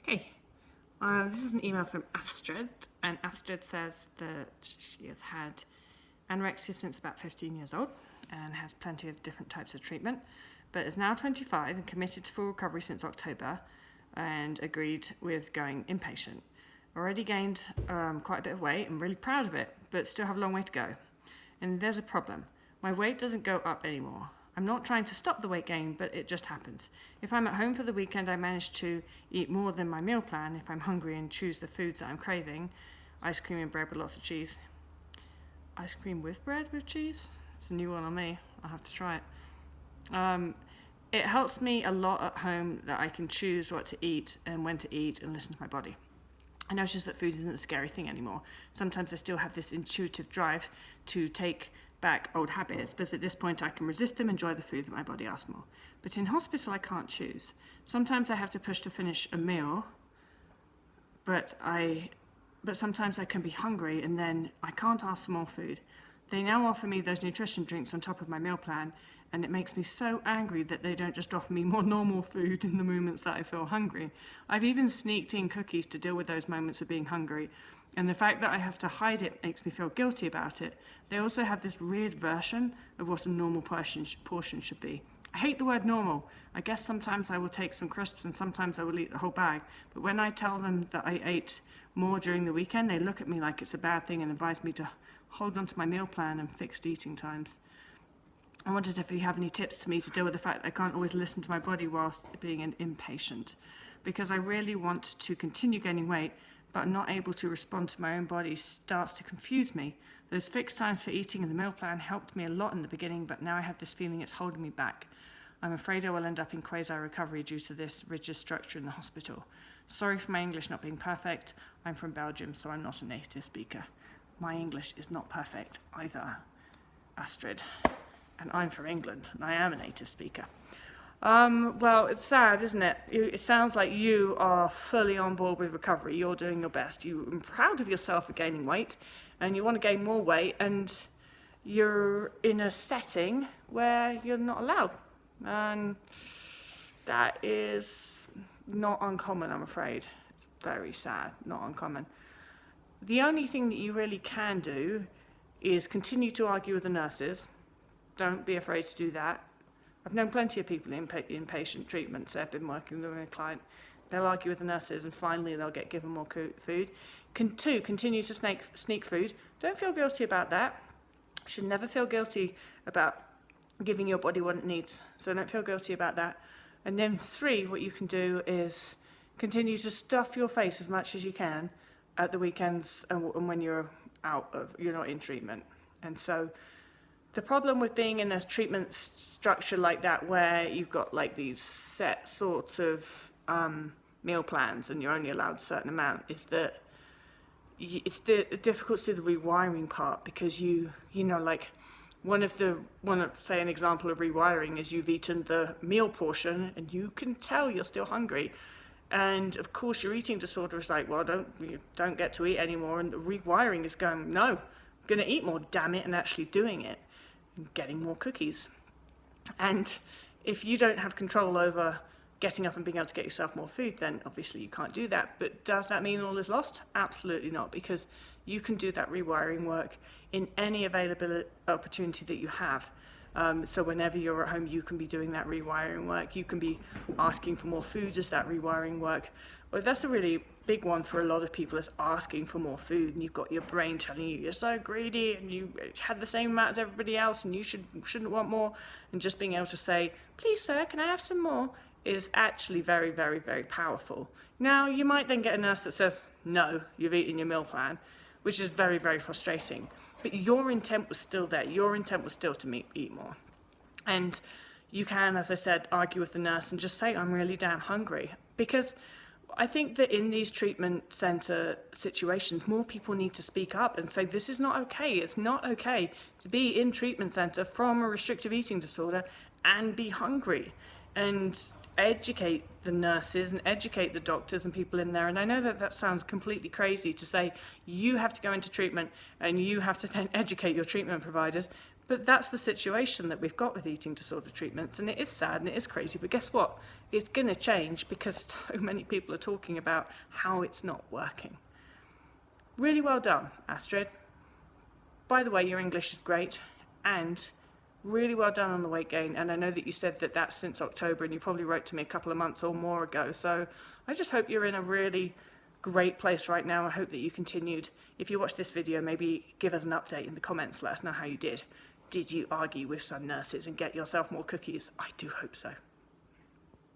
Hey, this is an email from Astrid, and Astrid says that she has had anorexia since about 15 years old and has plenty of different types of treatment, but is now 25 and committed to full recovery since October and agreed with going inpatient. Already gained quite a bit of weight. I'm really proud of it, but still have a long way to go. And there's a problem. My weight doesn't go up anymore. I'm not trying to stop the weight gain, but it just happens. If I'm at home for the weekend, I manage to eat more than my meal plan if I'm hungry and choose the foods that I'm craving. Ice cream and bread with lots of cheese. Ice cream with bread with cheese? It's a new one on me. I'll have to try it. It helps me a lot at home that I can choose what to eat and when to eat and listen to my body. I notice that food isn't a scary thing anymore. Sometimes I still have this intuitive drive to take back old habits, but at this point I can resist them, enjoy the food that my body asks for. But in hospital I can't choose. Sometimes I have to push to finish a meal, but sometimes I can be hungry and then I can't ask for more food. They now offer me those nutrition drinks on top of my meal plan, and it makes me so angry that they don't just offer me more normal food in the moments that I feel hungry. I've even sneaked in cookies to deal with those moments of being hungry, and the fact that I have to hide it makes me feel guilty about it. They also have this weird version of what a normal portion should be. I hate the word normal. I guess sometimes I will take some crisps and sometimes I will eat the whole bag, but when I tell them that I ate more during the weekend, they look at me like it's a bad thing and advise me to hold on to my meal plan and fixed eating times. I wondered if you have any tips to me to deal with the fact that I can't always listen to my body whilst being an inpatient, because I really want to continue gaining weight, but not able to respond to my own body starts to confuse me. Those fixed times for eating in the meal plan helped me a lot in the beginning, but now I have this feeling it's holding me back. I'm afraid I will end up in quasi-recovery due to this rigid structure in the hospital. Sorry for my English not being perfect. I'm from Belgium, so I'm not a native speaker. My English is not perfect either, Astrid. And I'm from England, and I am a native speaker. Well, it's sad, isn't it? It sounds like you are fully on board with recovery. You're doing your best. You're proud of yourself for gaining weight, and you want to gain more weight, and you're in a setting where you're not allowed. And that is not uncommon, I'm afraid. It's very sad, not uncommon. The only thing that you really can do is continue to argue with the nurses. Don't be afraid to do that. I've known plenty of people in inpatient treatments. I've been working with a client. They'll argue with the nurses and finally they'll get given more food. Continue to sneak food. Don't feel guilty about that. You should never feel guilty about giving your body what it needs. So don't feel guilty about that. And then 3, what you can do is continue to stuff your face as much as you can at the weekends and when you're not in treatment. And so the problem with being in a treatment structure like that, where you've got like these set sorts of meal plans and you're only allowed a certain amount, is that it's difficult to do the rewiring part, because you know, like say an example of rewiring is you've eaten the meal portion and you can tell you're still hungry. And of course your eating disorder is like, well, you don't get to eat anymore. And the rewiring is going, no, I'm going to eat more, damn it, and actually doing it. Getting more cookies. And if you don't have control over getting up and being able to get yourself more food, then obviously you can't do that. But does that mean all is lost? Absolutely not, because you can do that rewiring work in any available opportunity that you have. So whenever you're at home, you can be doing that rewiring work. You can be asking for more food as that rewiring work. Well, that's a really big one for a lot of people, is asking for more food, and you've got your brain telling you you're so greedy and you had the same amount as everybody else and you shouldn't want more, and just being able to say, please sir, can I have some more, is actually very, very, very powerful. Now you might then get a nurse that says, no, you've eaten your meal plan, which is very, very frustrating, but your intent was still there. Your intent was still to eat more. And you can, as I said, argue with the nurse and just say, I'm really damn hungry, because I think that in these treatment centre situations, more people need to speak up and say, this is not okay. It's not okay to be in treatment centre from a restrictive eating disorder and be hungry, and educate the nurses and educate the doctors and people in there. And I know that sounds completely crazy to say you have to go into treatment and you have to then educate your treatment providers, but that's the situation that we've got with eating disorder treatments, and it is sad and it is crazy, but guess what? it's going to change because so many people are talking about how it's not working. Really well done, Astrid. By the way, your English is great, and really well done on the weight gain. And I know that you said that that's since October, and you probably wrote to me a couple of months or more ago. So I just hope you're in a really great place right now. I hope that you continued. If you watch this video, maybe give us an update in the comments. Let us know how you did. Did you argue with some nurses and get yourself more cookies? I do hope so.